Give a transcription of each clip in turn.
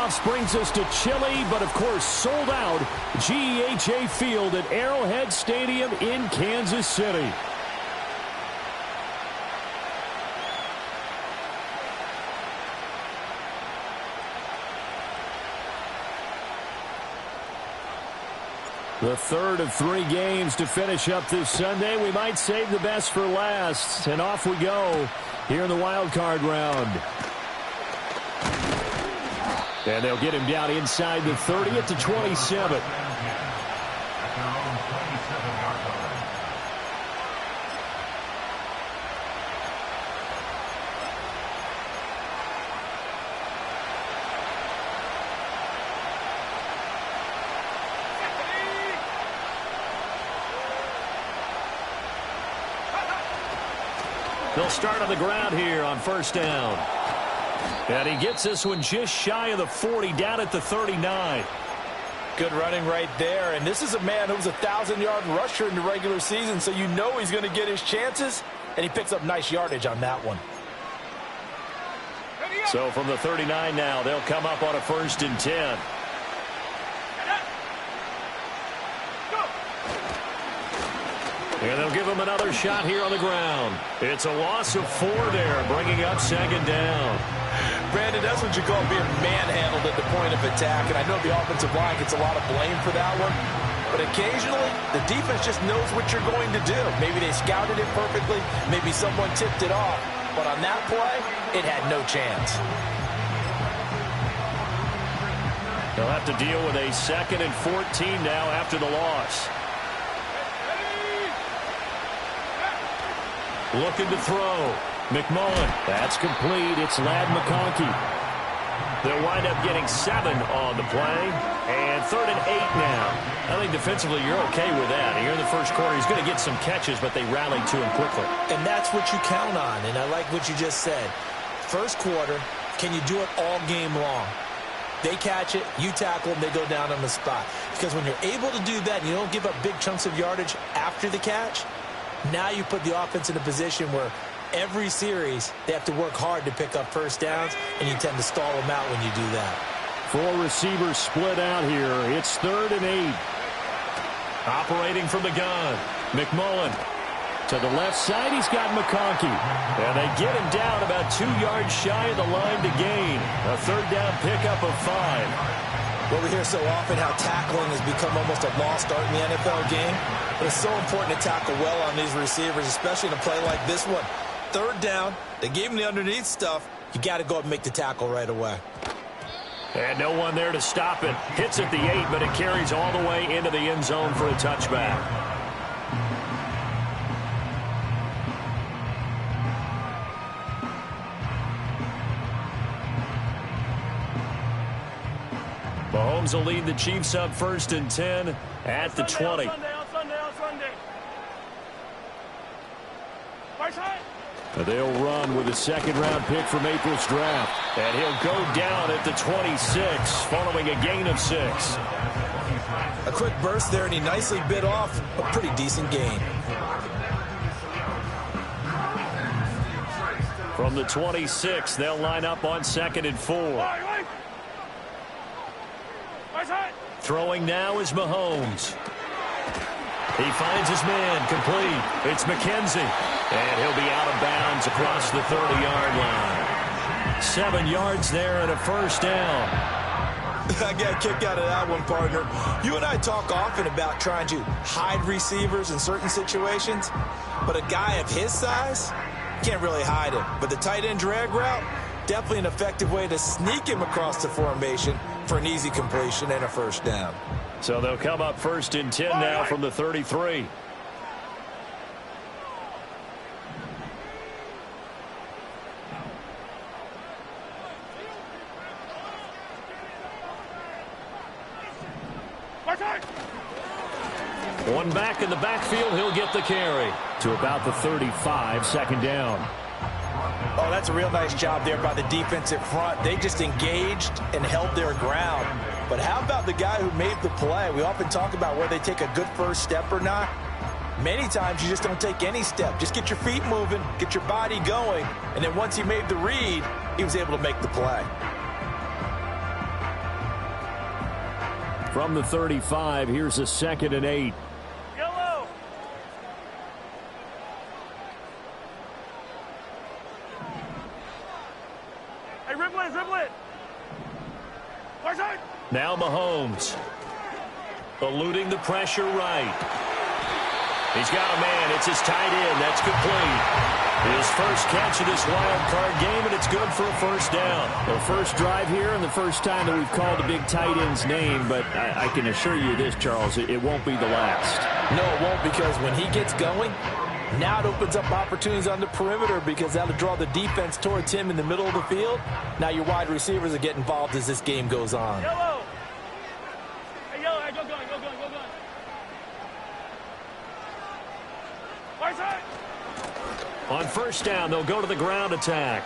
playoffs brings us to chilly, but of course sold out GEHA Field at Arrowhead Stadium in Kansas City. The third of 3 games to finish up this Sunday. We might save the best for last. And off we go here in the wild card round. And they'll get him down inside the 30 at the 27. They'll start on the ground here on first down. And he gets this one just shy of the 40, down at the 39. Good running right there. And this is a man who was a 1,000-yard rusher in the regular season, so you know he's going to get his chances, and he picks up nice yardage on that one. So from the 39 now, they'll come up on a 1st and 10. And they'll give him another shot here on the ground. It's a loss of 4 there, bringing up 2nd down. Brandon, that's what you call being manhandled at the point of attack. And I know the offensive line gets a lot of blame for that one. But occasionally, the defense just knows what you're going to do. Maybe they scouted it perfectly. Maybe someone tipped it off. But on that play, it had no chance. They'll have to deal with a 2nd and 14 now after the loss. Looking to throw. McMullen. That's complete. It's Ladd McConkey. They'll wind up getting 7 on the play. And 3rd and 8 now. I think defensively you're okay with that. Here in the first quarter, he's going to get some catches, but they rallied to him quickly. And that's what you count on. And I like what you just said. First quarter, can you do it all game long? They catch it, you tackle them, they go down on the spot. Because when you're able to do that and you don't give up big chunks of yardage after the catch, now you put the offense in a position where every series they have to work hard to pick up first downs, and you tend to stall them out when you do that. 4 receivers split out here. It's 3rd and 8. Operating from the gun. McMullen. To the left side, he's got McConkey. And they get him down about 2 yards shy of the line to gain. A 3rd down pickup of 5. Well, we hear so often how tackling has become almost a lost art in the NFL game. But it's so important to tackle well on these receivers, especially in a play like this one. 3rd down, they gave him the underneath stuff. You got to go up and make the tackle right away. And no one there to stop it. Hits at the 8, but it carries all the way into the end zone for a touchback. Mahomes will lead the Chiefs up 1st and 10 at the 20. They'll run with a 2nd-round pick from April's draft. And he'll go down at the 26 following a gain of 6. A quick burst there, and he nicely bit off a pretty decent gain. From the 26, they'll line up on 2nd and 4. Throwing now is Mahomes. He finds his man complete. It's McKenzie. And he'll be out of bounds across the 30-yard line. 7 yards there and a 1st down. I got a kick out of that one, partner. You and I talk often about trying to hide receivers in certain situations. But a guy of his size can't really hide him. But the tight end drag route, definitely an effective way to sneak him across the formation for an easy completion and a 1st down. So they'll come up 1st and 10 now from the 33. One back in the backfield, he'll get the carry to about the 35, 2nd down. Oh, that's a real nice job there by the defensive front. They just engaged and held their ground. But how about the guy who made the play? We often talk about whether they take a good first step or not. Many times you just don't take any step. Just get your feet moving, get your body going, and then once he made the read, he was able to make the play. From the 35, here's a 2nd and 8. Yellow. Hey, dribble it. Far side. Now Mahomes. Eluding the pressure right. He's got a man. It's his tight end. That's complete. His first catch of this wild card game, and it's good for a first down. The first drive here and the first time that we've called a big tight end's name, but I can assure you this, Charles, it won't be the last. No, it won't, because when he gets going, now it opens up opportunities on the perimeter because that'll draw the defense towards him in the middle of the field. Now your wide receivers will get involved as this game goes on. Yellow. Hey, yellow. Hey, go going. Far side. On first down, they'll go to the ground attack.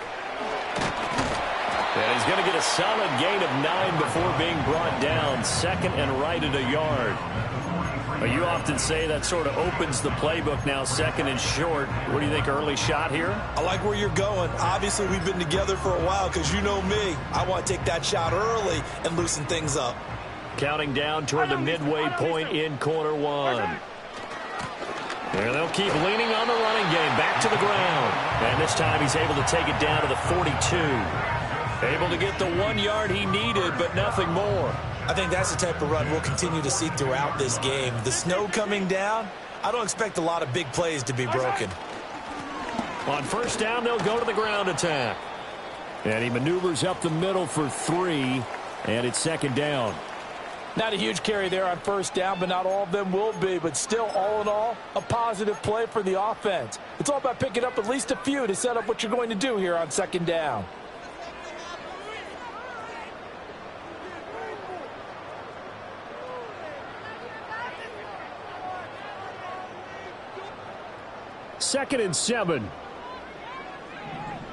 And he's going to get a solid gain of 9 before being brought down. 2nd and right at a yard. Well, you often say that sort of opens the playbook now, 2nd and short. What do you think, early shot here? I like where you're going. Obviously, we've been together for a while because you know me. I want to take that shot early and loosen things up. Counting down toward the midway point in quarter 1. And they'll keep leaning on the running game. Back to the ground. And this time he's able to take it down to the 42. Able to get the 1 yard he needed, but nothing more. I think that's the type of run we'll continue to see throughout this game. The snow coming down, I don't expect a lot of big plays to be broken. On first down, they'll go to the ground attack. And he maneuvers up the middle for 3. And it's 2nd down. Not a huge carry there on first down, but not all of them will be. But still, all in all, a positive play for the offense. It's all about picking up at least a few to set up what you're going to do here on 2nd down. Second and 7.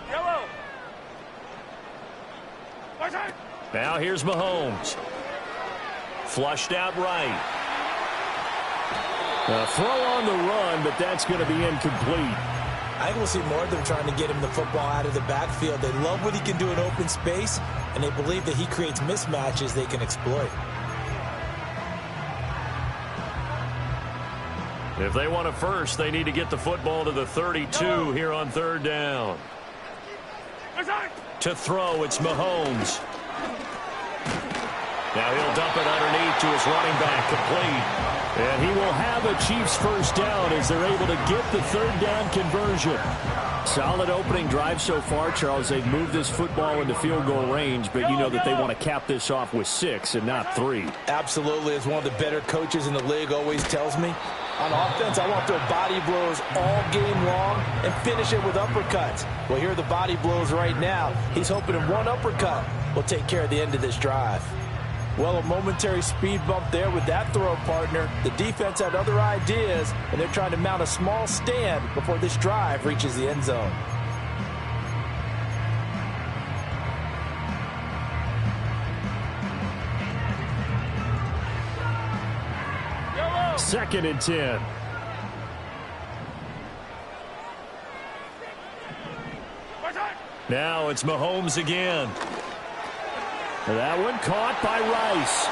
Yellow. Far side. Now here's Mahomes. Flushed out right. A throw on the run, but that's going to be incomplete. I think we'll see more of them trying to get him the football out of the backfield. They love what he can do in open space, and they believe that he creates mismatches they can exploit. If they want a first, they need to get the football to the 32 here on 3rd down. To throw, it's Mahomes. Now he'll dump it underneath to his running back, complete. And he will have a Chiefs first down as they're able to get the 3rd down conversion. Solid opening drive so far, Charles. They've moved this football into field goal range, but you know that they want to cap this off with 6 and not 3. Absolutely. As one of the better coaches in the league always tells me, on offense, I want to throw body blows all game long and finish it with uppercuts. Well, here are the body blows right now. He's hoping in one uppercut will take care of the end of this drive. Well, a momentary speed bump there with that throw partner. The defense had other ideas, and they're trying to mount a small stand before this drive reaches the end zone. Second and 10. Now it's Mahomes again. That one caught by Rice.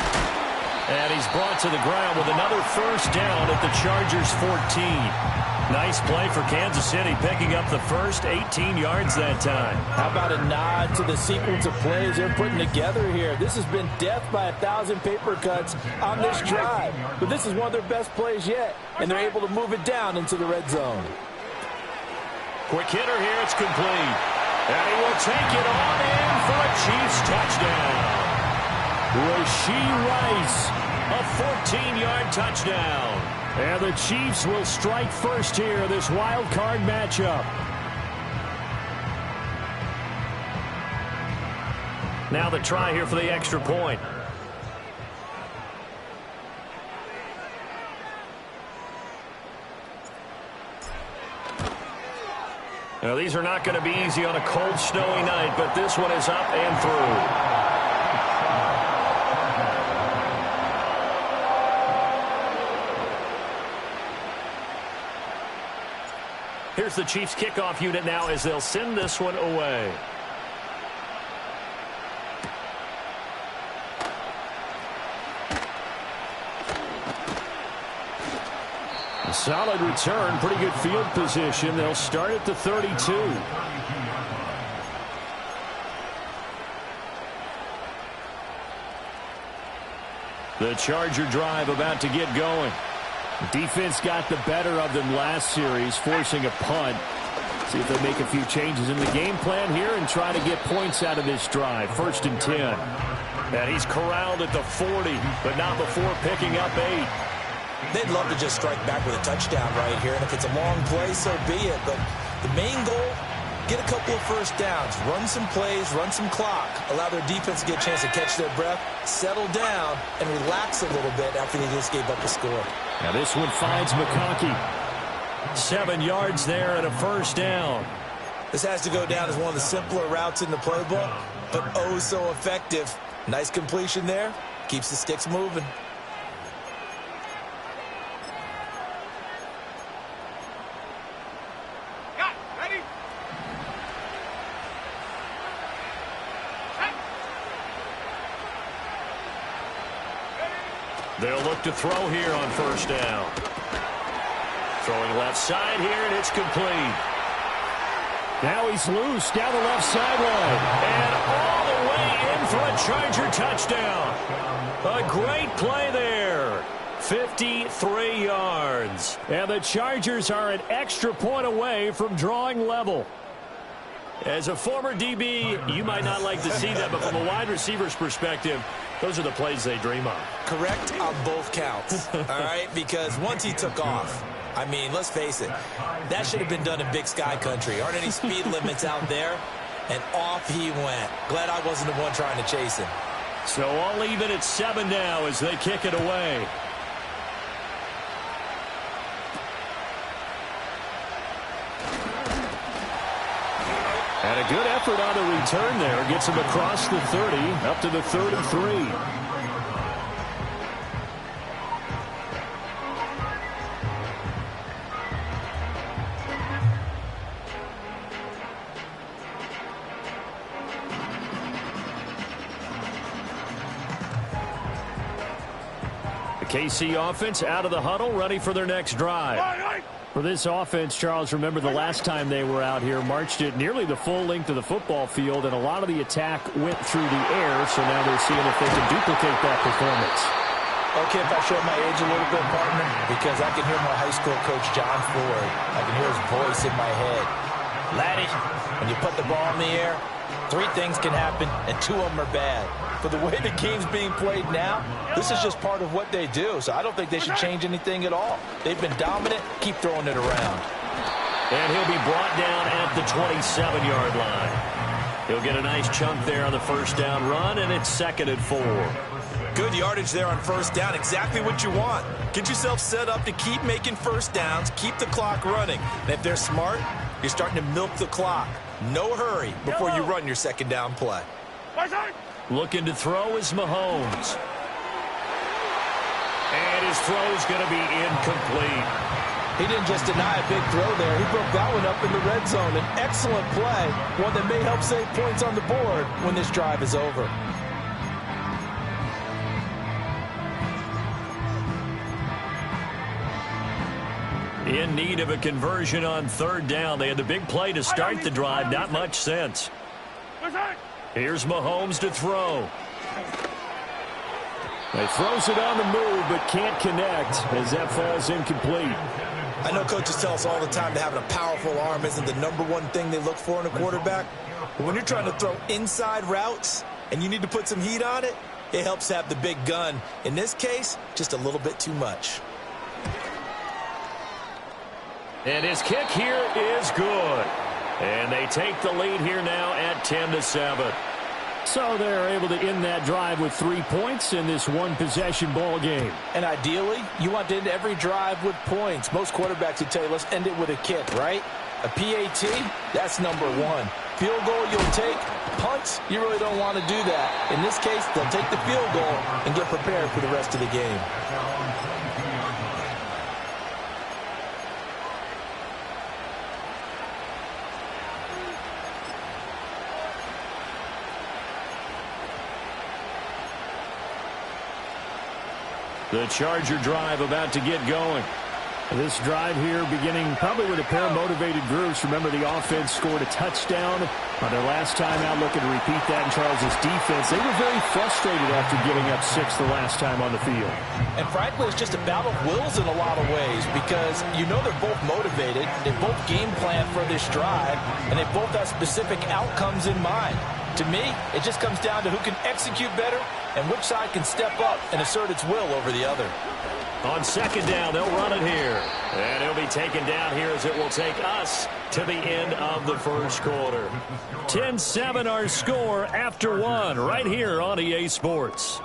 And he's brought to the ground with another first down at the Chargers' 14. Nice play for Kansas City, picking up the first 18 yards that time. How about a nod to the sequence of plays they're putting together here? This has been death by 1,000 paper cuts on this drive. But this is one of their best plays yet, and they're able to move it down into the red zone. Quick hitter here, it's complete. And he will take it on in for a Chiefs touchdown. Rashee Rice, a 14-yard touchdown. And the Chiefs will strike first here, this wild card matchup. Now the try here for the extra point. Now, these are not going to be easy on a cold, snowy night, but this one is up and through. Here's the Chiefs kickoff unit now as they'll send this one away. Solid return, pretty good field position. They'll start at the 32. The Charger drive about to get going. Defense got the better of them last series, forcing a punt. See if they make a few changes in the game plan here and try to get points out of this drive. 1st and 10. And he's corralled at the 40, but not before picking up 8. They'd love to just strike back with a touchdown right here, and if it's a long play, so be it. But the main goal, get a couple of first downs, run some plays, run some clock, allow their defense to get a chance to catch their breath, settle down, and relax a little bit after they just gave up a score. Now this one finds McConkey. 7 yards there and a first down. This has to go down as one of the simpler routes in the playbook, but oh so effective. Nice completion there. Keeps the sticks moving. They'll look to throw here on first down. Throwing left side here, and it's complete. Now he's loose down the left sideline. And all the way in for a Charger touchdown. A great play there. 53 yards. And the Chargers are an extra point away from drawing level. As a former DB, you might not like to see that, but from a wide receiver's perspective, those are the plays they dream of. Correct on both counts, all right? Because once he took off, I mean, let's face it, that should have been done in Big Sky Country. Aren't any speed limits out there? And off he went. Glad I wasn't the one trying to chase him. So all even at 7 now as they kick it away. And a good effort on the return there. Gets him across the 30, up to the 33. The KC offense out of the huddle, ready for their next drive. For this offense, Charles, remember the last time they were out here, marched it nearly the full length of the football field, and a lot of the attack went through the air, so now they're seeing if they can duplicate that performance. Okay, if I show my age a little bit, partner, because I can hear my high school coach, John Ford. I can hear his voice in my head. Laddie, when you put the ball in the air, 3 things can happen, and 2 of them are bad. But the way the game's being played now, this is just part of what they do. So I don't think they should change anything at all. They've been dominant. Keep throwing it around. And he'll be brought down at the 27-yard line. He'll get a nice chunk there on the first down run, and it's 2nd and 4. Good yardage there on first down. Exactly what you want. Get yourself set up to keep making first downs, keep the clock running. And if they're smart, you're starting to milk the clock. No hurry before you run your second down play. Looking to throw is Mahomes. And his throw's going to be incomplete. He didn't just deny a big throw there. He broke that one up in the red zone. An excellent play, one that may help save points on the board when this drive is over. In need of a conversion on 3rd down. They had the big play to start the drive. Not much sense. Here's Mahomes to throw. He throws it on the move, but can't connect as that falls incomplete. I know coaches tell us all the time that having a powerful arm isn't the #1 thing they look for in a quarterback. But when you're trying to throw inside routes and you need to put some heat on it, it helps have the big gun. In this case, just a little bit too much. And his kick here is good. And they take the lead here now at 10-7. So they're able to end that drive with 3 points in this one-possession ball game. And ideally, you want to end every drive with points. Most quarterbacks would tell you, let's end it with a kick, right? A PAT, that's #1. Field goal you'll take. Punts, you really don't want to do that. In this case, they'll take the field goal and get prepared for the rest of the game. The Charger drive about to get going. This drive here beginning probably with a pair of motivated groups. Remember, the offense scored a touchdown on their last time out, looking to repeat that in Charles' defense. They were very frustrated after giving up 6 the last time on the field. And frankly, it's just a battle of wills in a lot of ways because you know they're both motivated. They both game plan for this drive, and they both have specific outcomes in mind. To me, it just comes down to who can execute better and which side can step up and assert its will over the other. On second down, they'll run it here. And he'll be taken down here as it will take us to the end of the first quarter. 10-7 our score after 1 right here on EA Sports.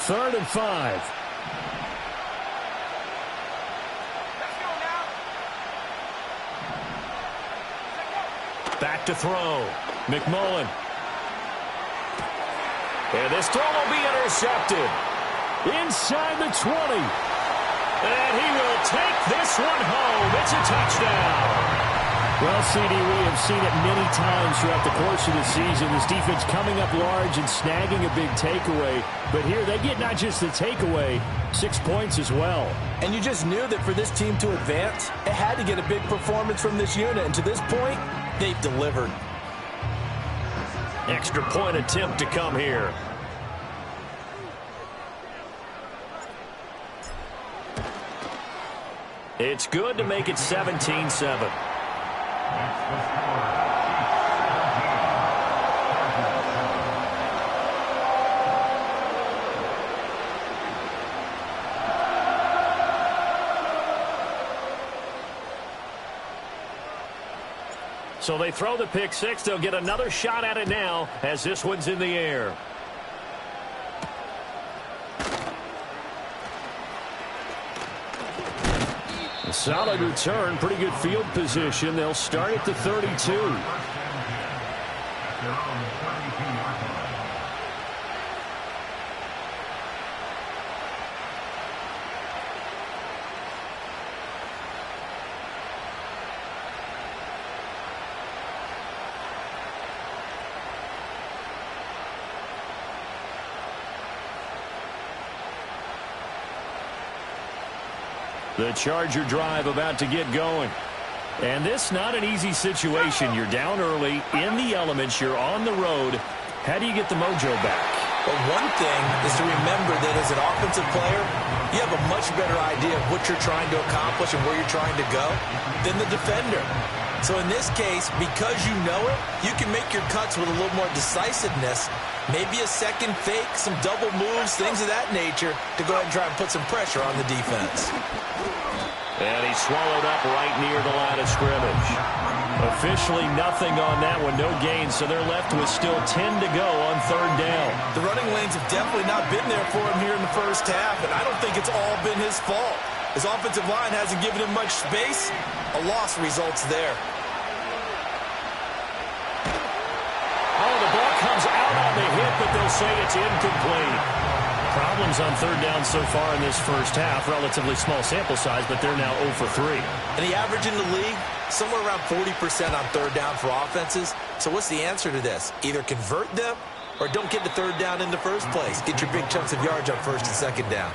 Third and 5. Let's go now. Back to throw. McMullen. And this throw will be intercepted. Inside the 20. And he will take this one home. It's a touchdown. Well, CD, we have seen it many times throughout the course of the season. This defense coming up large and snagging a big takeaway. But here they get not just the takeaway, 6 points as well. And you just knew that for this team to advance, it had to get a big performance from this unit. And to this point, they've delivered. Extra point attempt to come here. It's good to make it 17-7. So they throw the pick six. They'll get another shot at it now as this one's in the air. A solid return, pretty good field position. They'll start at the 32. The Charger drive about to get going. And this not an easy situation. You're down early, in the elements, you're on the road. How do you get the mojo back? Well, one thing is to remember that as an offensive player, you have a much better idea of what you're trying to accomplish and where you're trying to go than the defender. So in this case, because you know it, you can make your cuts with a little more decisiveness, maybe a second fake, some double moves, things of that nature, to go ahead and try and put some pressure on the defense. And he's swallowed up right near the line of scrimmage. Officially nothing on that one, no gain, so they're left with still 10 to go on third down. The running lanes have definitely not been there for him here in the first half, and I don't think it's all been his fault. His offensive line hasn't given him much space. A loss results there. Oh, the ball comes out on the hit, but they'll say it's incomplete. Problems on third down so far in this first half. Relatively small sample size, but they're now 0 for 3. And the average in the league, somewhere around 40% on third down for offenses. So what's the answer to this? Either convert them or don't get to third down in the first place. Get your big chunks of yards on first and second down.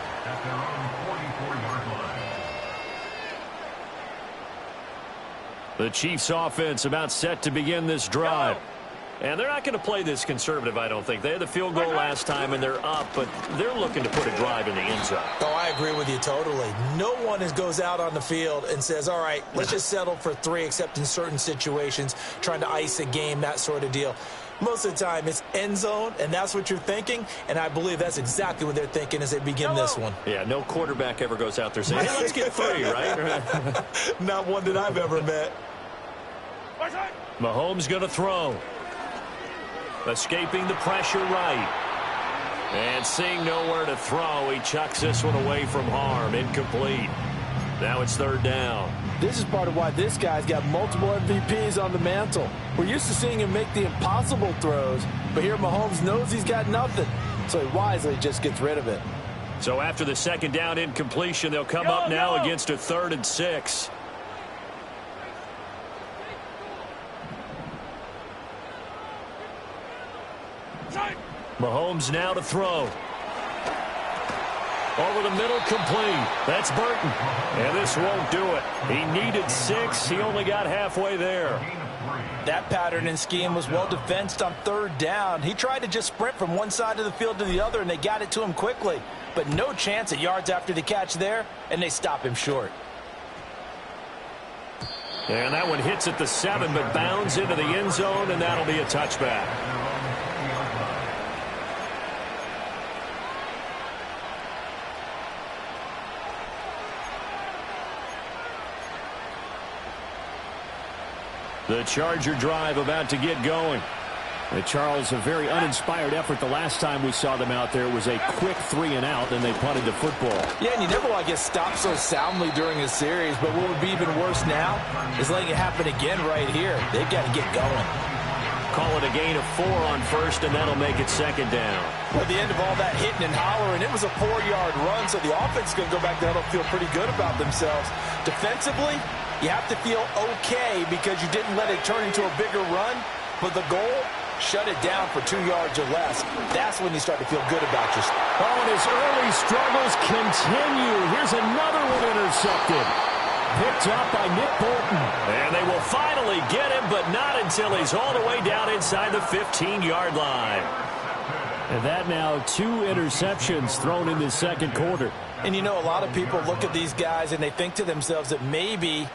The Chiefs offense about set to begin this drive. And they're not going to play this conservative, I don't think. They had the field goal last time, and they're up, but they're looking to put a drive in the end zone. Oh, I agree with you totally. No one goes out on the field and says, all right, let's just settle for 3, except in certain situations, trying to ice a game, that sort of deal. Most of the time, it's end zone, and that's what you're thinking, and I believe that's exactly what they're thinking as they begin this one. Yeah, no quarterback ever goes out there saying, hey, let's get 3, right? Not one that I've ever met. Mahomes going to throw. Escaping the pressure right. And seeing nowhere to throw, he chucks this one away from harm. Incomplete. Now it's third down. This is part of why this guy's got multiple MVPs on the mantle. We're used to seeing him make the impossible throws, but here Mahomes knows he's got nothing, so he wisely just gets rid of it. So after the second down incompletion, they'll come up now against a 3rd and 6. Mahomes now to throw. Over the middle, complete. That's Burton. And this won't do it. He needed 6. He only got halfway there. That pattern and scheme was well defensed on 3rd down. He tried to just sprint from one side of the field to the other, and they got it to him quickly. But no chance at yards after the catch there, and they stop him short. And that one hits at the 7, but bounds into the end zone, and that'll be a touchback. The Charger drive about to get going. And Charles, a very uninspired effort the last time we saw them out there. It was a quick 3 and out, and they punted the football. Yeah, and you never want to get stopped so soundly during a series, but what would be even worse now is letting it happen again right here. They've got to get going. Call it a gain of 4 on first, and that'll make it second down. At the end of all that hitting and hollering, it was a 4-yard run, so the offense is going to go back there and feel pretty good about themselves. Defensively, you have to feel okay because you didn't let it turn into a bigger run, but the goal, shut it down for 2 yards or less. That's when you start to feel good about yourself. Oh, and his early struggles continue. Here's another one intercepted. Picked up by Nick Bolton. And they will finally get him, but not until he's all the way down inside the 15-yard line. And that now 2 interceptions thrown in the second quarter. And you know, a lot of people look at these guys and they think to themselves that maybe,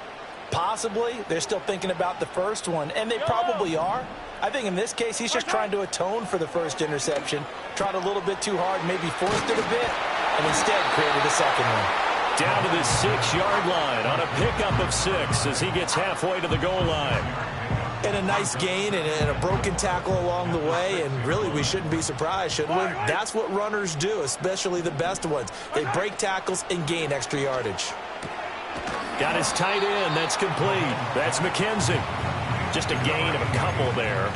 possibly, they're still thinking about the first one, and they probably are. I think in this case, he's just trying to atone for the first interception, tried a little bit too hard, maybe forced it a bit, and instead created a second one. Down to the 6-yard line on a pickup of 6 as he gets halfway to the goal line. And a nice gain and a broken tackle along the way, and really we shouldn't be surprised, should we? That's what runners do, especially the best ones. They break tackles and gain extra yardage. Got his tight end. That's complete. That's McKenzie. Just a gain of a couple there.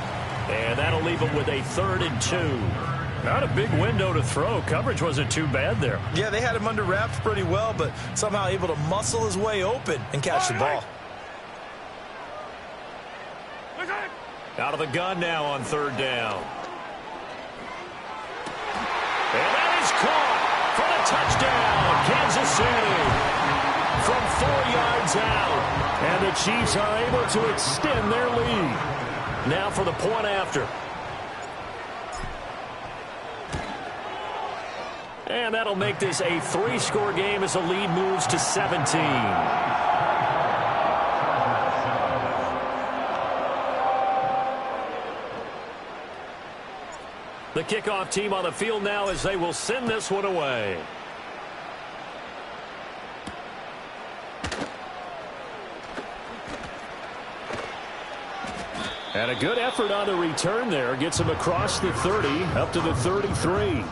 And that'll leave him with a 3rd and 2. Not a big window to throw. Coverage wasn't too bad there. Yeah, they had him under wraps pretty well, but somehow able to muscle his way open and catch the ball. Out of the gun now on 3rd down. And that is caught for the touchdown. Kansas City from 4 yards out. And the Chiefs are able to extend their lead. Now for the point after. And that'll make this a 3-score game as the lead moves to 17. The kickoff team on the field now as they will send this one away. And a good effort on the return there. Gets him across the 30, up to the 33.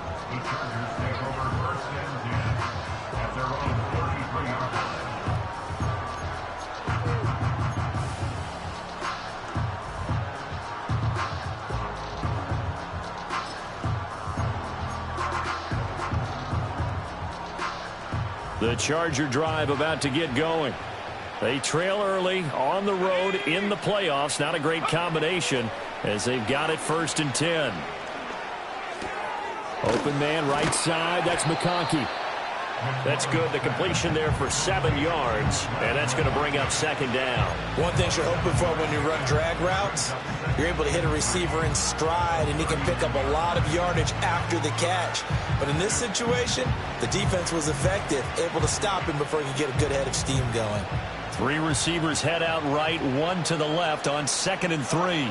The Charger drive about to get going. They trail early on the road in the playoffs. Not a great combination as they've got it 1st and 10. Open man right side. That's McConkey. That's good. The completion there for 7 yards. And that's going to bring up 2nd down. One thing you're hoping for when you run drag routes, you're able to hit a receiver in stride, and he can pick up a lot of yardage after the catch. But in this situation, the defense was effective, able to stop him before he could get a good head of steam going. 3 receivers head out right, 1 to the left on 2nd and 3.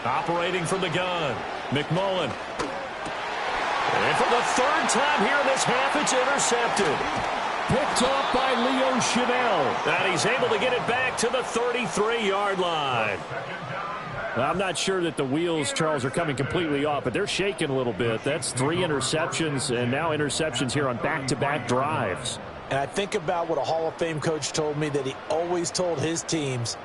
Operating from the gun, McMullen. And for the 3rd time here in this half, it's intercepted. Picked off by Leo Chanel. And he's able to get it back to the 33-yard line. I'm not sure that the wheels, Charles, are coming completely off, but they're shaking a little bit. That's 3 interceptions, and now interceptions here on back-to-back drives. And I think about what a Hall of Fame coach told me, that he always told his teams,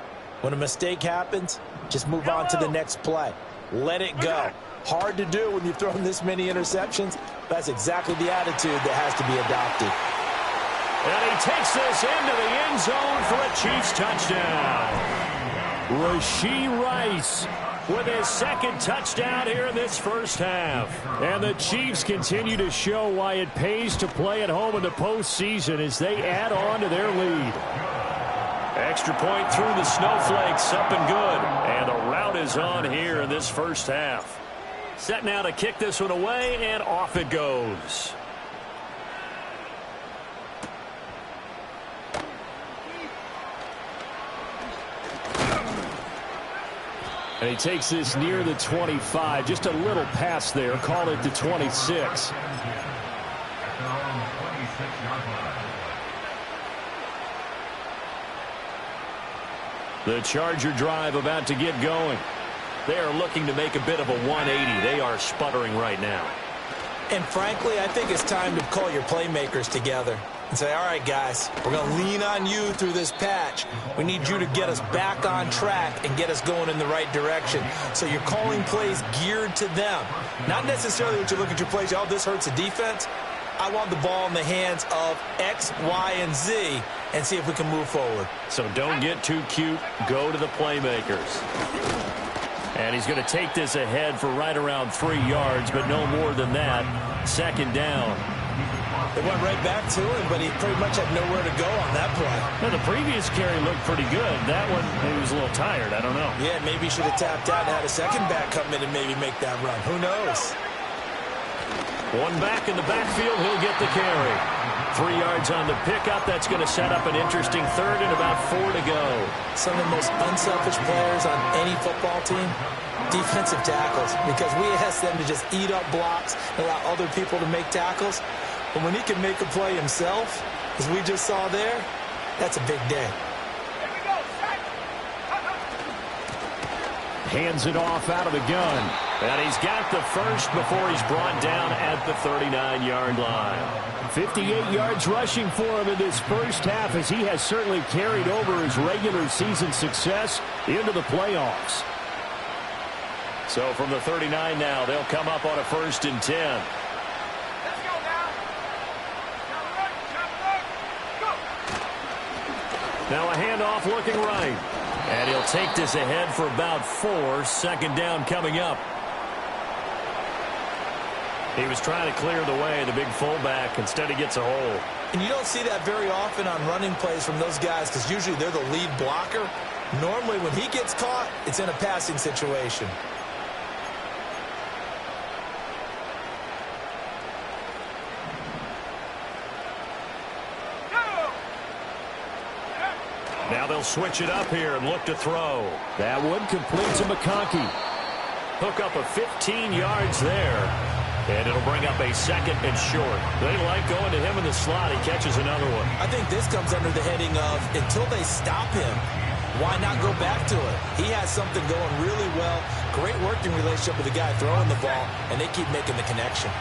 when a mistake happens, just move on to the next play. Let it go. Hard to do when you've thrown this many interceptions. That's exactly the attitude that has to be adopted. And he takes this into the end zone for a Chiefs touchdown. Rashee Rice with his second touchdown here in this first half. And the Chiefs continue to show why it pays to play at home in the postseason as they add on to their lead. Extra point through the snowflakes, up and good. And the rout is on here in this first half. Set now to kick this one away, and off it goes. And he takes this near the 25. Just a little pass there. Call it the 26. The Charger drive about to get going. They are looking to make a bit of a 180. They are sputtering right now. And frankly, I think it's time to call your playmakers together and say, all right, guys, we're going to lean on you through this patch. We need you to get us back on track and get us going in the right direction. So you're calling plays geared to them. Not necessarily what you look at your plays, oh, this hurts the defense. I want the ball in the hands of X, Y, and Z and see if we can move forward. So don't get too cute. Go to the playmakers. And he's going to take this ahead for right around 3 yards, but no more than that. Second down. They went right back to him, but he pretty much had nowhere to go on that play. Well, the previous carry looked pretty good. That one, he was a little tired. I don't know. Yeah, maybe he should have tapped out and had a second back come in and maybe make that run. Who knows? One back in the backfield. He'll get the carry. 3 yards on the pickup. That's going to set up an interesting third and about 4 to go. Some of the most unselfish players on any football team, defensive tackles, because we ask them to just eat up blocks and allow other people to make tackles. But when he can make a play himself, as we just saw there, that's a big day. Hands it off out of the gun. And he's got the first before he's brought down at the 39-yard line. 58 yards rushing for him in this first half, as he has certainly carried over his regular season success into the playoffs. So from the 39 now, they'll come up on a 1st and 10. Now a handoff looking right. And he'll take this ahead for about 4. Second down coming up. He was trying to clear the way, the big fullback. Instead he gets a hole. And you don't see that very often on running plays from those guys, because usually they're the lead blocker. Normally when he gets caught, it's in a passing situation. Now they'll switch it up here and look to throw. That one complete to McConkey. Hook up a 15 yards there. And it'll bring up a 2nd and short. They like going to him in the slot. He catches another one. I think this comes under the heading of, until they stop him, why not go back to it? He has something going really well. Great working relationship with the guy throwing the ball, and they keep making the connection.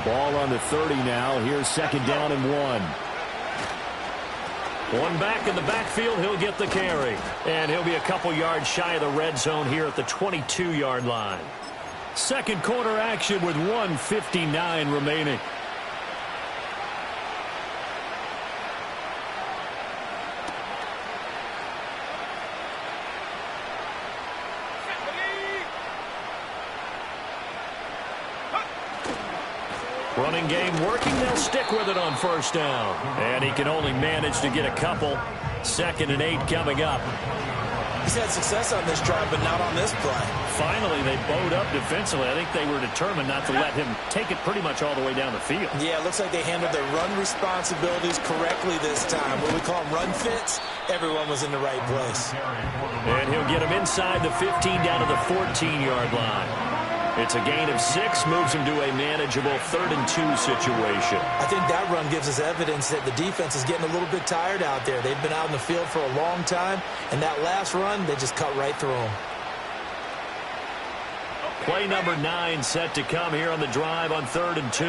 Ball on the 30 now. Here's 2nd down and 1. One back in the backfield. He'll get the carry. And he'll be a couple yards shy of the red zone here at the 22-yard line. Second quarter action with 1:59 remaining. Running game working. They'll stick with it on 1st down. And he can only manage to get a couple. 2nd and 8 coming up. He's had success on this drive, but not on this play. Finally, they bowed up defensively. I think they were determined not to let him take it pretty much all the way down the field. Yeah, it looks like they handled their run responsibilities correctly this time. What we call them run fits, everyone was in the right place. And he'll get him inside the 15 down to the 14-yard line. It's a gain of 6, moves him to a manageable 3rd and 2 situation. I think that run gives us evidence that the defense is getting a little bit tired out there. They've been out in the field for a long time, and that last run, they just cut right through them. Play number 9 set to come here on the drive on 3rd and 2.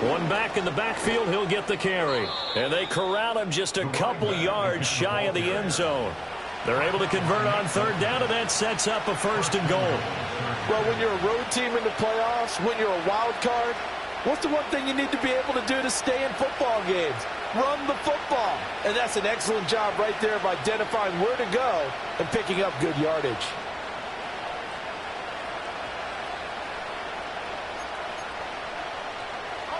One back in the backfield, he'll get the carry. And they corral him just a couple yards shy of the end zone. They're able to convert on 3rd down, and that sets up a 1st and goal. Well, when you're a road team in the playoffs, when you're a wild card, what's the one thing you need to be able to do to stay in football games? Run the football. And that's an excellent job right there of identifying where to go and picking up good yardage.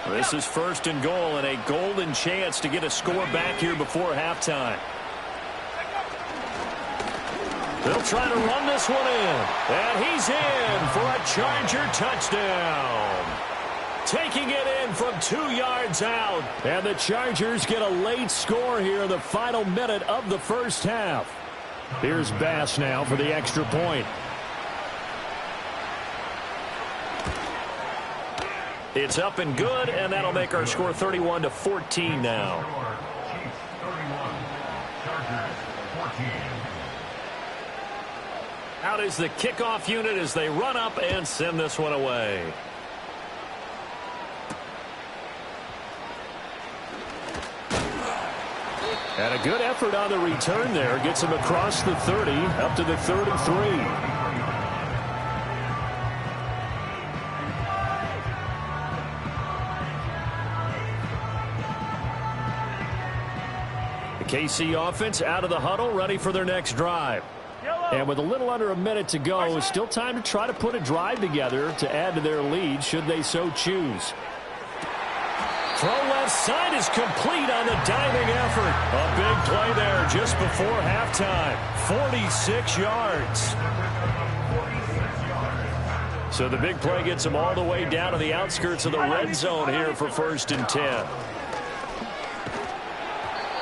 This is 1st and goal and a golden chance to get a score back here before halftime. They'll try to run this one in. And he's in for a Charger touchdown. Taking it in from 2 yards out. And the Chargers get a late score here in the final minute of the first half. Here's Bass now for the extra point. It's up and good, and that'll make our score 31-14 now. Out is the kickoff unit as they run up and send this one away. And a good effort on the return there. Gets him across the 30, up to the 33. KC offense out of the huddle, ready for their next drive. And with a little under a minute to go, still time to try to put a drive together to add to their lead should they so choose. Throw left side is complete on the diving effort. A big play there just before halftime. 46 yards. So the big play gets them all the way down to the outskirts of the red zone here for 1st and 10.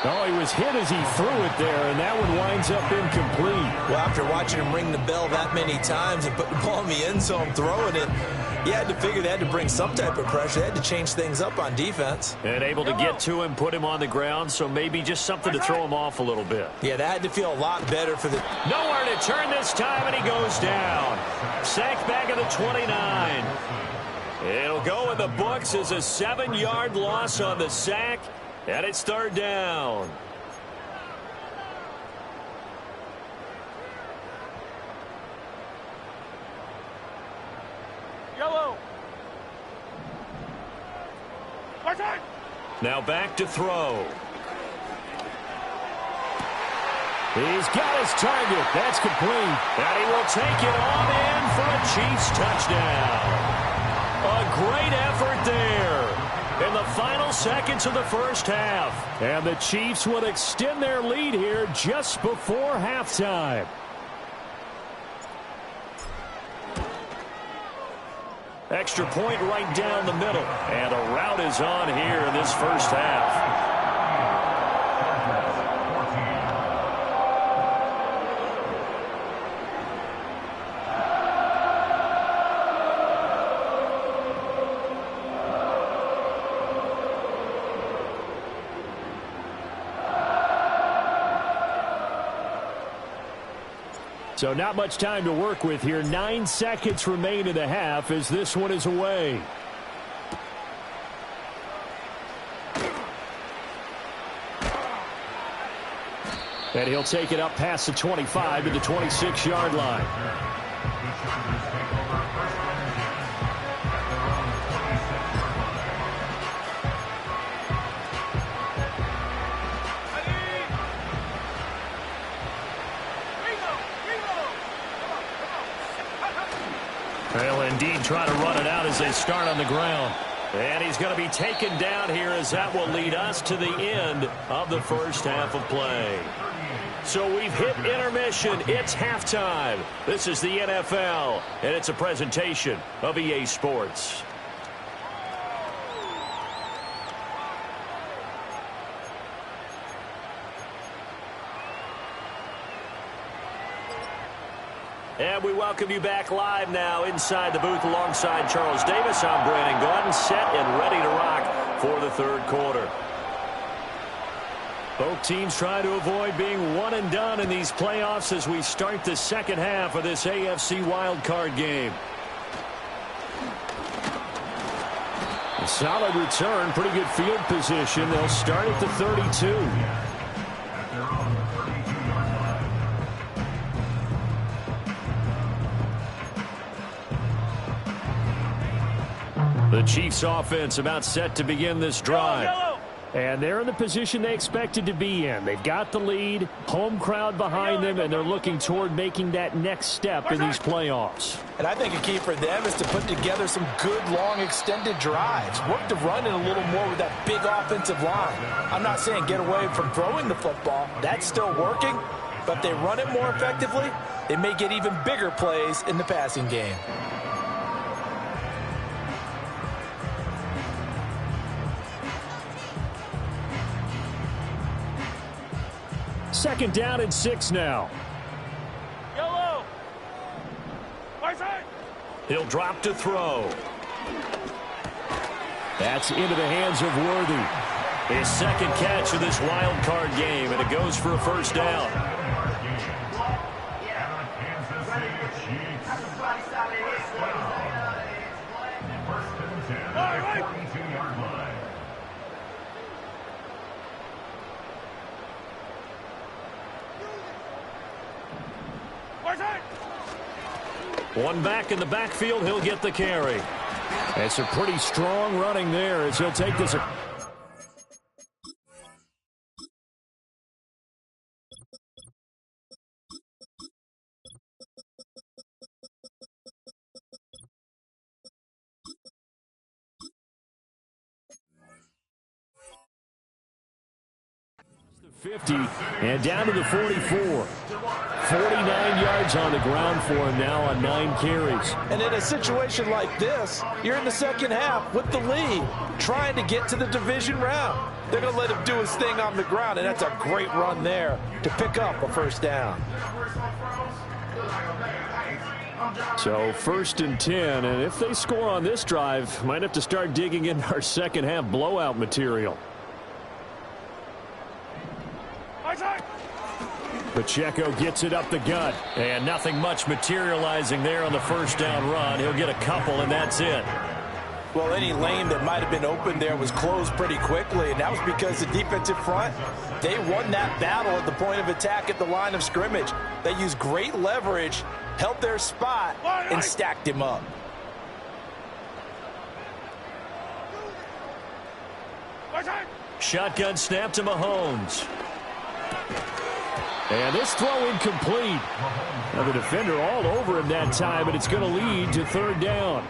Oh, he was hit as he threw it there, and that one winds up incomplete. Well, after watching him ring the bell that many times and put the ball in the end zone throwing it, you had to figure they had to bring some type of pressure. They had to change things up on defense. And able to get to him, put him on the ground, so maybe just something to throw him off a little bit. Yeah, that had to feel a lot better for the... Nowhere to turn this time, and he goes down. Sacked back at the 29. It'll go in the books as a 7-yard loss on the sack. And it's 3rd down. Yellow. Now back to throw. He's got his target. That's complete. And he will take it on in for a Chiefs touchdown. A great effort there in the final seconds of the first half. And the Chiefs will extend their lead here just before halftime. Extra point right down the middle. And a route is on here in this first half. So not much time to work with here. 9 seconds remain in the half as this one is away. And he'll take it up past the 25 to the 26-yard line. They'll indeed try to run it out as they start on the ground. And he's going to be taken down here as that will lead us to the end of the first half of play. So we've hit intermission. It's halftime. This is the NFL, and it's a presentation of EA Sports. And we welcome you back live now inside the booth alongside Charles Davis. I'm Brandon Gaudin, set and ready to rock for the third quarter. Both teams try to avoid being one and done in these playoffs as we start the second half of this AFC wildcard game. A solid return, pretty good field position. They'll start at the 32. The Chiefs offense about set to begin this drive. And they're in the position they expected to be in. They've got the lead, home crowd behind them, and they're looking toward making that next step in these playoffs. And I think a key for them is to put together some good, long, extended drives. Work the run in a little more with that big offensive line. I'm not saying get away from throwing the football. That's still working. But if they run it more effectively, they may get even bigger plays in the passing game. Second down and 6 now. Yellow. Right side. He'll drop to throw. That's into the hands of Worthy. His second catch of this wild card game, and it goes for a first down. One back in the backfield, he'll get the carry. It's a pretty strong running there as he'll take this. The 50 and down to the 44. 49 yards on the ground for him now on 9 carries. And in a situation like this, you're in the second half with the lead, trying to get to the division round. They're going to let him do his thing on the ground, and that's a great run there to pick up a first down. So first and 10, and if they score on this drive, might have to start digging in our second half blowout material. Pacheco gets it up the gut, and nothing much materializing there on the first down run. He'll get a couple, and that's it. Well, any lane that might have been open there was closed pretty quickly, and that was because the defensive front, they won that battle at the point of attack at the line of scrimmage. They used great leverage, held their spot, and stacked him up. Shotgun snap to Mahomes. And this throw incomplete. Now the defender all over him that time, and it's going to lead to third down.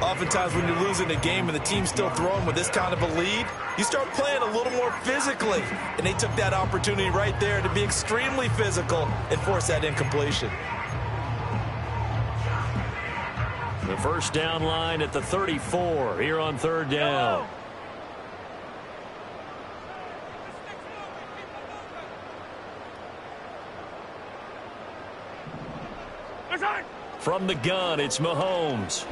Oftentimes when you're losing a game and the team's still throwing with this kind of a lead, you start playing a little more physically. And they took that opportunity right there to be extremely physical and force that incompletion. The first down line at the 34 here on third down. From the gun, it's Mahomes.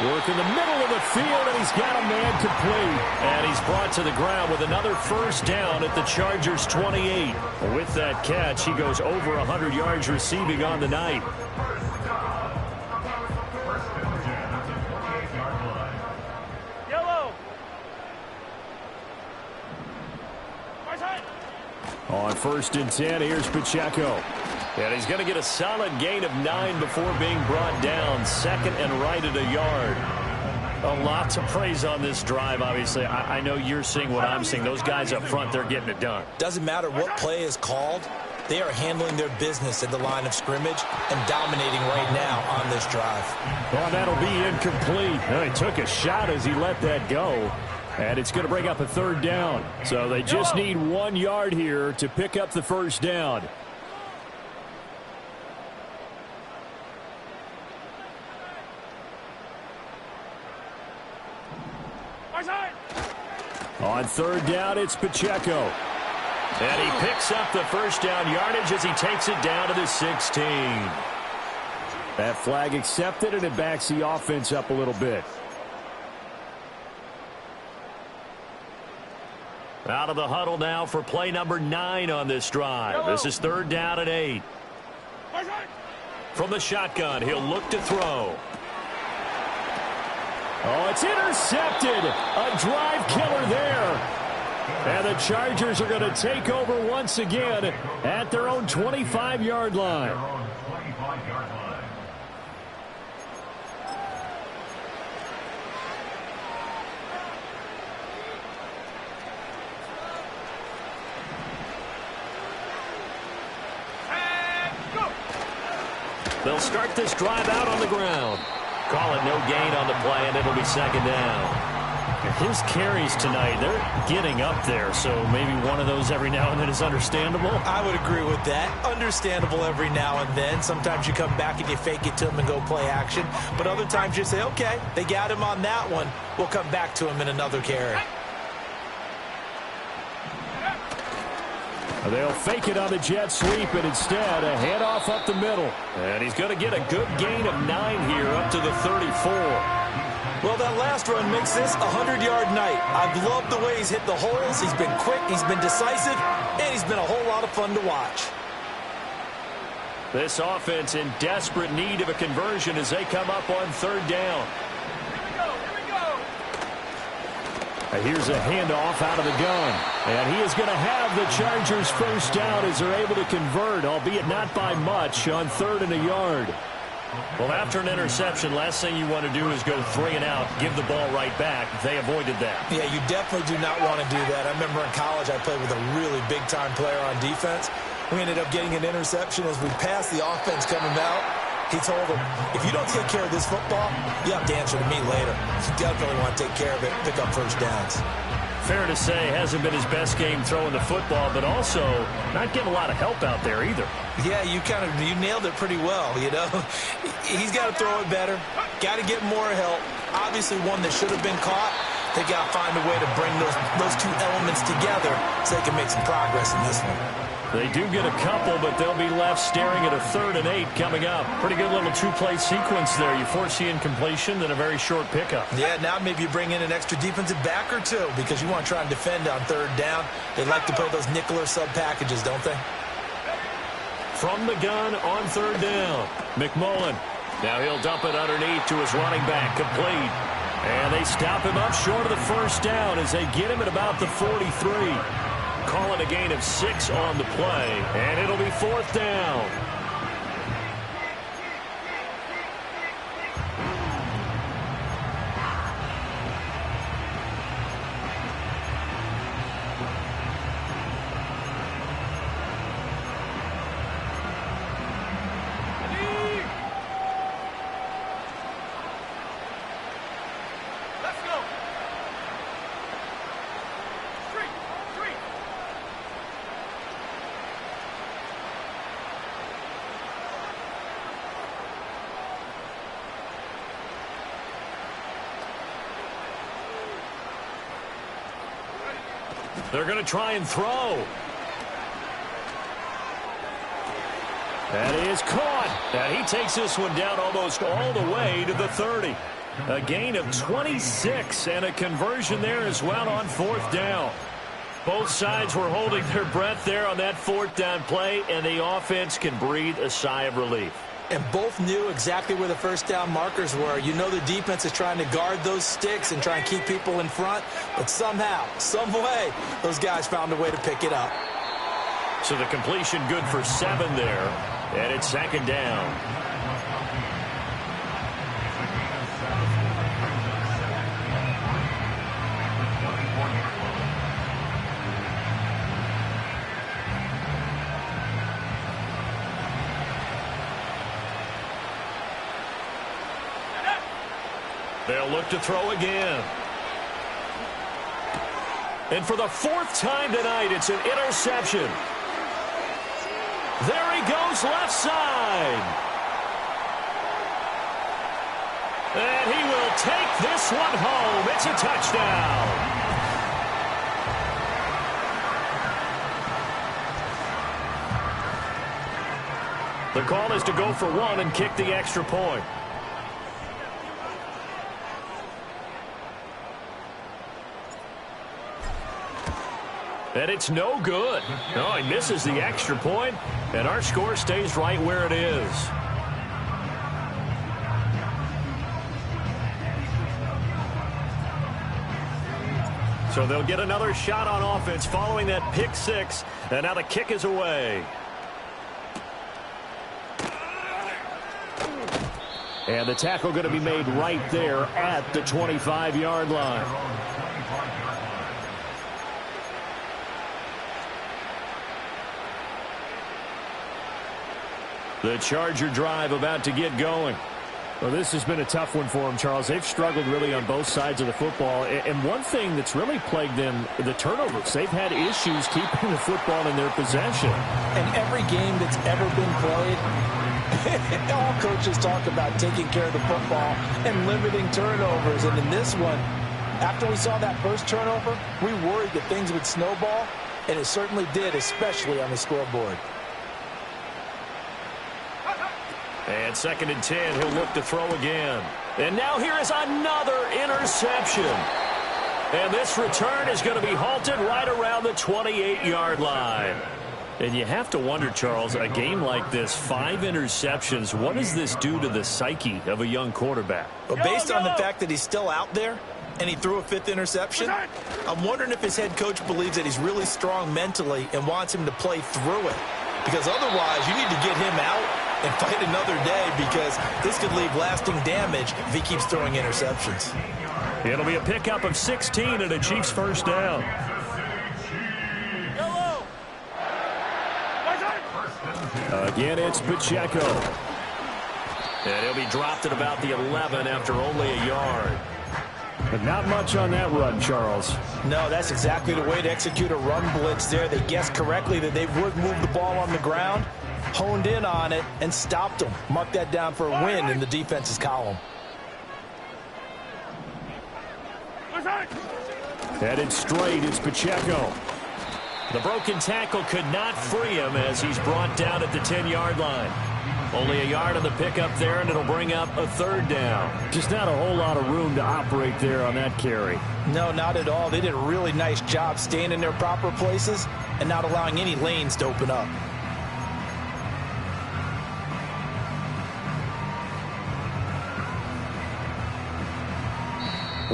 Work in the middle of the field, and he's got a man complete. And he's brought to the ground with another first down at the Chargers' 28. With that catch, he goes over 100 yards receiving on the night. Yellow. On first and 10, here's Pacheco. And he's going to get a solid gain of 9 before being brought down. Second and right at a yard. A lot to praise on this drive, obviously. I know you're seeing what I'm seeing. Those guys up front, they're getting it done. Doesn't matter what play is called. They are handling their business at the line of scrimmage and dominating right now on this drive. Well, that'll be incomplete. Well, he took a shot as he let that go. And it's going to bring up a third down. So they just need 1 yard here to pick up the first down. On third down, it's Pacheco. And he picks up the first down yardage as he takes it down to the 16. That flag accepted, and it backs the offense up a little bit. Out of the huddle now for play number 9 on this drive. This is 3rd down and 8. From the shotgun, he'll look to throw. Oh, it's intercepted. A drive killer there. And the Chargers are going to take over once again at their own 25-yard line. They'll start this drive out on the ground. Call it no gain on the play, and it'll be 2nd down. His carries tonight, they're getting up there, so maybe one of those every now and then is understandable. I would agree with that. Understandable every now and then. Sometimes you come back and you fake it to him and go play action. But other times you say, okay, they got him on that one. We'll come back to him in another carry. They'll fake it on the jet sweep, and instead a handoff up the middle. And he's going to get a good gain of 9 here up to the 34. Well, that last run makes this a 100-yard night. I've loved the way he's hit the holes. He's been quick, he's been decisive, and he's been a whole lot of fun to watch. This offense in desperate need of a conversion as they come up on 3rd down. Here's a handoff out of the gun. And he is going to have the Chargers 1st down as they're able to convert, albeit not by much, on 3rd and a yard. Well, after an interception, last thing you want to do is go 3 and out, give the ball right back. They avoided that. Yeah, you definitely do not want to do that. I remember in college I played with a really big-time player on defense. We ended up getting an interception as we passed the offense coming out. He told him, if you don't take care of this football, you have to answer to me later. You definitely want to take care of it, pick up 1st downs. Fair to say, hasn't been his best game throwing the football, but also not getting a lot of help out there either. Yeah, you nailed it pretty well, you know. He's got to throw it better, got to get more help. Obviously one that should have been caught. They got to find a way to bring those 2 elements together so they can make some progress in this one. They do get a couple, but they'll be left staring at a 3rd and 8 coming up. Pretty good little 2-play sequence there. You force the incompletion, then a very short pickup. Yeah, now maybe you bring in an extra defensive back or 2 because you want to try and defend on 3rd down. They like to play those nickel or sub packages, don't they? From the gun on 3rd down, McMullen. Now he'll dump it underneath to his running back, complete. And they stop him up short of the 1st down as they get him at about the 43. Calling a gain of 6 on the play, and it'll be 4th down. They're going to try and throw. And he is caught. And he takes this one down almost all the way to the 30. A gain of 26 and a conversion there as well on 4th down. Both sides were holding their breath there on that 4th down play, and the offense can breathe a sigh of relief. And both knew exactly where the 1st down markers were. You know the defense is trying to guard those sticks and try and keep people in front. But somehow, some way, those guys found a way to pick it up. So the completion good for 7 there. And it's 2nd down. They'll look to throw again. And for the 4th time tonight, it's an interception. There he goes, left side. And he will take this one home. It's a touchdown. The call is to go for 1 and kick the extra point. And it's no good. No, he misses the extra point, and our score stays right where it is. So they'll get another shot on offense following that pick six, and now the kick is away. And the tackle going to be made right there at the 25-yard line. The Charger drive about to get going. Well, this has been a tough one for them, Charles. They've struggled really on both sides of the football. And one thing that's really plagued them, the turnovers. They've had issues keeping the football in their possession. And every game that's ever been played, all coaches talk about taking care of the football and limiting turnovers. And in this one, after we saw that first turnover, we worried that things would snowball, and it certainly did, especially on the scoreboard. And 2nd and 10, he'll look to throw again. And now here is another interception. And this return is going to be halted right around the 28-yard line. And you have to wonder, Charles, a game like this, 5 interceptions, what does this do to the psyche of a young quarterback? Well, based on the fact that he's still out there and he threw a 5th interception, I'm wondering if his head coach believes that he's really strong mentally and wants him to play through it. Because otherwise, you need to get him out and fight another day, because this could leave lasting damage if he keeps throwing interceptions. It'll be a pickup of 16 and a Chiefs first down. Again, it's Pacheco. And he'll be dropped at about the 11 after only a yard. But not much on that run, Charles. No, that's exactly the way to execute a run blitz there. They guessed correctly that they would move the ball on the ground, honed in on it, and stopped them. Mark that down for a win in the defense's column. Headed straight, it's Pacheco. The broken tackle could not free him as he's brought down at the 10-yard line. Only a yard on the pickup there, and it'll bring up a 3rd down. Just not a whole lot of room to operate there on that carry. No, not at all. They did a really nice job staying in their proper places and not allowing any lanes to open up.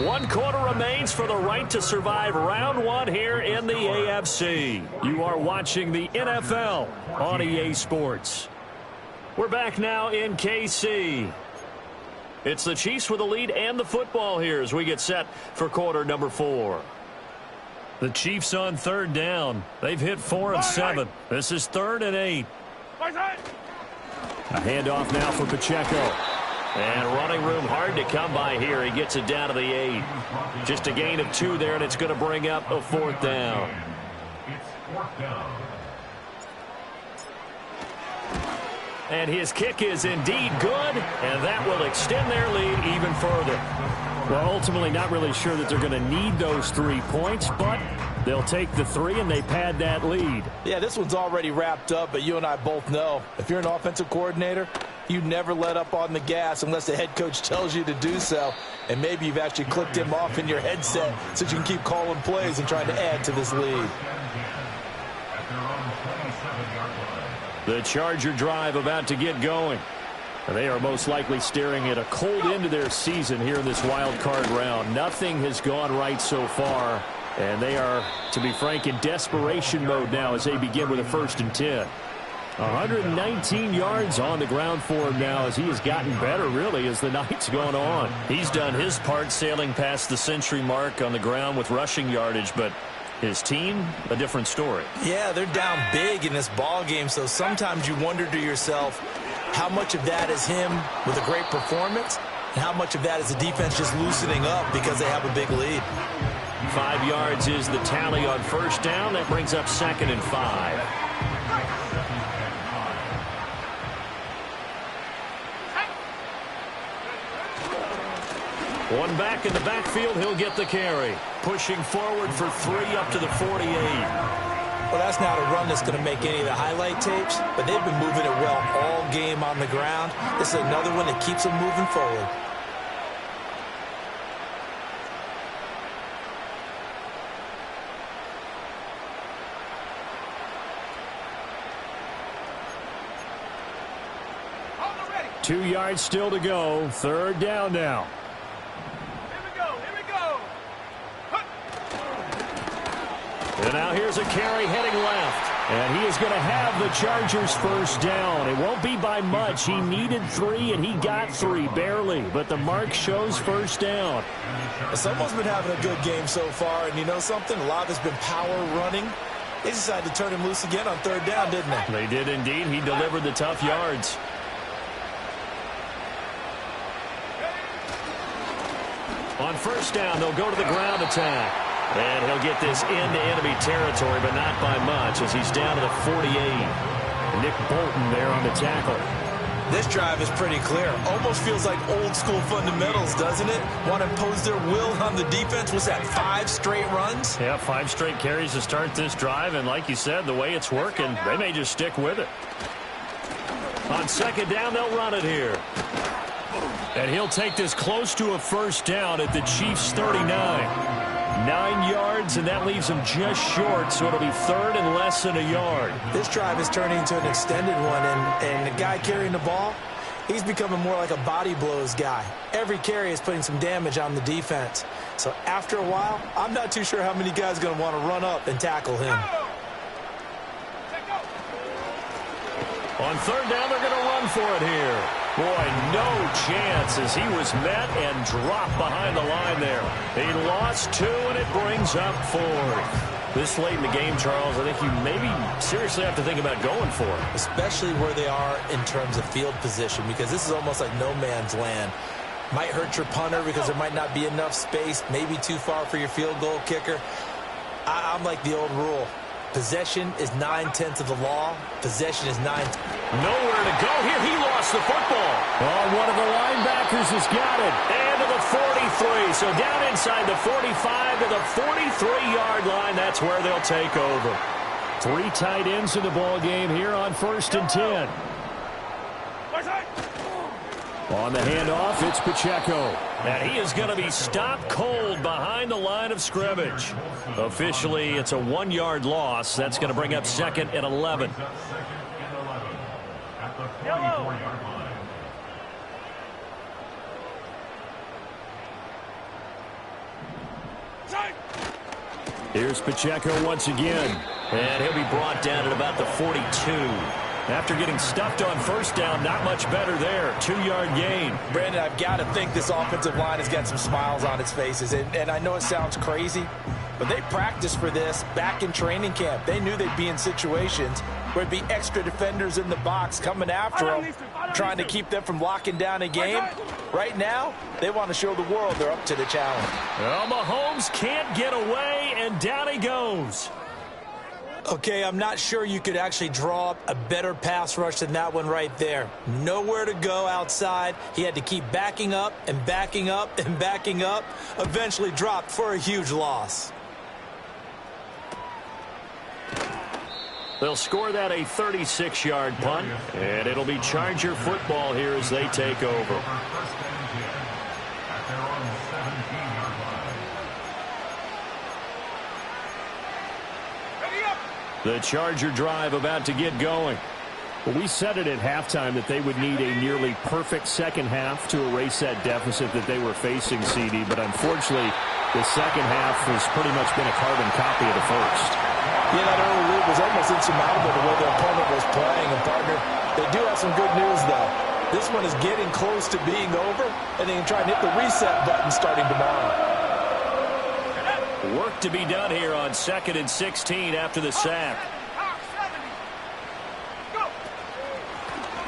One quarter remains for the right to survive round 1 here in the AFC. You are watching the NFL on EA Sports. We're back now in KC. It's the Chiefs with the lead and the football here as we get set for quarter number 4. The Chiefs on 3rd down. They've hit 4 of 7. This is 3rd and 8. A handoff now for Pacheco. And running room hard to come by here. He gets it down to the 8. Just a gain of 2 there, and it's going to bring up a 4th down. It's 4th down. And his kick is indeed good, and that will extend their lead even further. Well, ultimately not really sure that they're going to need those 3 points, but they'll take the 3 and they pad that lead. Yeah, this one's already wrapped up, but you and I both know if you're an offensive coordinator, you never let up on the gas unless the head coach tells you to do so. And maybe you've actually clicked him off in your headset so you can keep calling plays and trying to add to this lead. The Charger drive about to get going. They are most likely staring at a cold end to their season here in this wild card round. Nothing has gone right so far, and they are, to be frank, in desperation mode now as they begin with a 1st and 10. 119 yards on the ground for him now as he has gotten better, really, as the night's gone on. He's done his part sailing past the century mark on the ground with rushing yardage, but his team, a different story. Yeah, they're down big in this ball game, so sometimes you wonder to yourself how much of that is him with a great performance and how much of that is the defense just loosening up because they have a big lead. 5 yards is the tally on 1st down. That brings up 2nd and 5. One back in the backfield, he'll get the carry. Pushing forward for 3 up to the 48. Well, that's not a run that's going to make any of the highlight tapes, but they've been moving it well all game on the ground. This is another one that keeps them moving forward. 2 yards still to go. 3rd down now. Here we go. And now here's a carry heading left. And he is going to have the Chargers first down. It won't be by much. He needed 3, and he got 3, barely. But the mark shows first down. Someone's been having a good game so far, and you know something? A lot has been power running. They decided to turn him loose again on 3rd down, didn't they? They did indeed. He delivered the tough yards. On first down, they'll go to the ground attack. And he'll get this into enemy territory, but not by much, as he's down to the 48. Nick Bolton there on the tackle. This drive is pretty clear. Almost feels like old-school fundamentals, doesn't it? Want to impose their will on the defense. Was that 5 straight runs? Yeah, 5 straight carries to start this drive, and like you said, the way it's working, they may just stick with it. On 2nd down, they'll run it here. And he'll take this close to a first down at the Chiefs' 39. 9 yards, and that leaves him just short, so it'll be 3rd and less than a yard. This drive is turning into an extended one, and the guy carrying the ball, he's becoming more like a body blows guy. Every carry is putting some damage on the defense. So after a while, I'm not too sure how many guys are going to want to run up and tackle him. On 3rd down, they're going to run for it here. Boy, no chance as he was met and dropped behind the line there. He lost 2, and it brings up 4th. This late in the game, Charles, I think you maybe seriously have to think about going for it. Especially where they are in terms of field position, because this is almost like no man's land. Might hurt your punter because there might not be enough space, maybe too far for your field goal kicker. I'm like the old rule. Possession is 9/10 of the law. Possession is 9. Nowhere to go here. He lost the football. Oh, one of the linebackers has got it. And to the 43. So down inside the 45 to the 43-yard line. That's where they'll take over. 3 tight ends in the ball game here on 1st and 10. On the handoff, it's Pacheco. And he is going to be stopped cold behind the line of scrimmage. Officially, it's a 1-yard loss. That's going to bring up 2nd and 11. Yellow. Here's Pacheco once again. And he'll be brought down at about the 42. After getting stuffed on first down, not much better there. 2-yard gain. Brandon, I've got to think this offensive line has got some smiles on its faces. And I know it sounds crazy, but they practiced for this back in training camp. They knew they'd be in situations where there'd be extra defenders in the box coming after them, trying to keep them from locking down a game. Right now, they want to show the world they're up to the challenge. Well, Mahomes can't get away, and down he goes. Okay, I'm not sure you could actually draw up a better pass rush than that one right there. Nowhere to go outside. He had to keep backing up and backing up and backing up. Eventually dropped for a huge loss. They'll score that a 36-yard punt, and it'll be Charger football here as they take over. The Charger drive about to get going. Well, we said it at halftime that they would need a nearly perfect second half to erase that deficit that they were facing, CD. But unfortunately, the second half has pretty much been a carbon copy of the first. Yeah, that early lead was almost insurmountable the way their opponent was playing. And, partner, they do have some good news, though. This one is getting close to being over, and they can try and hit the reset button starting tomorrow. Work to be done here on 2nd and 16 after the sack.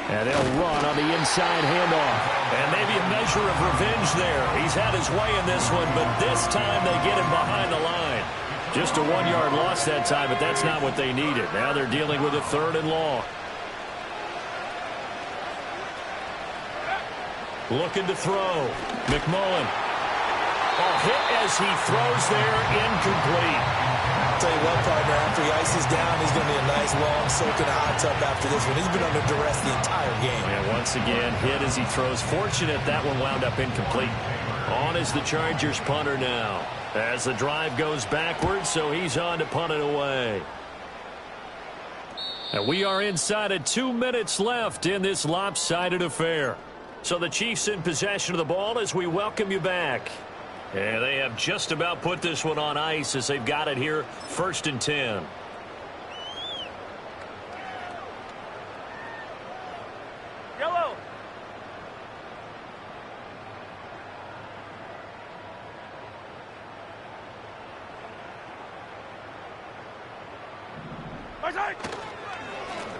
And they'll run on the inside handoff. And maybe a measure of revenge there. He's had his way in this one, but this time they get him behind the line. Just a 1-yard loss that time, but that's not what they needed. Now they're dealing with a 3rd and long. Looking to throw. McMullen. Hit as he throws there, incomplete. I'll tell you what, partner, after he ices down, he's going to be a nice, long soak in a hot tub after this one. He's been under duress the entire game. And once again, hit as he throws. Fortunate that one wound up incomplete. On is the Chargers punter now. As the drive goes backwards, so he's on to punt it away. And we are inside of 2 minutes left in this lopsided affair. So the Chiefs in possession of the ball as we welcome you back. And they have just about put this one on ice as they've got it here, 1st and 10. Yellow.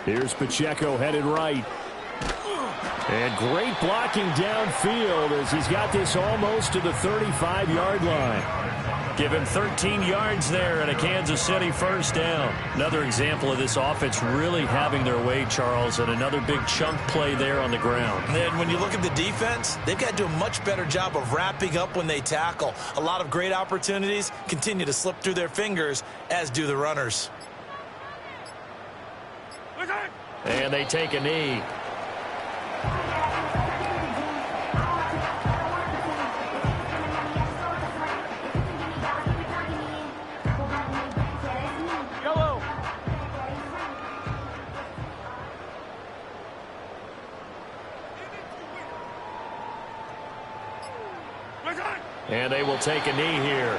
Here's Pacheco headed right. And great blocking downfield as he's got this almost to the 35-yard line. Give him 13 yards there and a Kansas City first down. Another example of this offense really having their way, Charles, and another big chunk play there on the ground. And then when you look at the defense, they've got to do a much better job of wrapping up when they tackle. A lot of great opportunities continue to slip through their fingers, as do the runners. And they take a knee. Yellow. And they will take a knee here.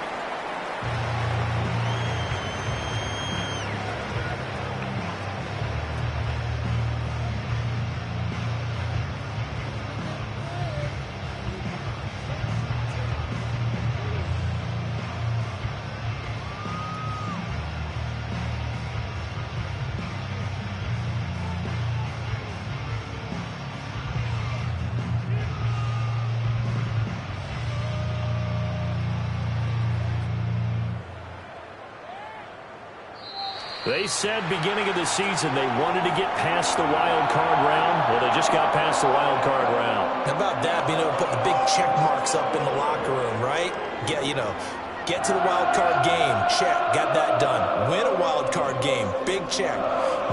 They said beginning of the season they wanted to get past the wild card round. Well, they just got past the wild card round. How about that, being able to put the big check marks up in the locker room, right? Get to the wild card game, check, got that done. Win a wild card game, big check.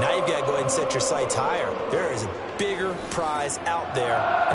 Now you've got to go ahead and set your sights higher. There is a bigger prize out there.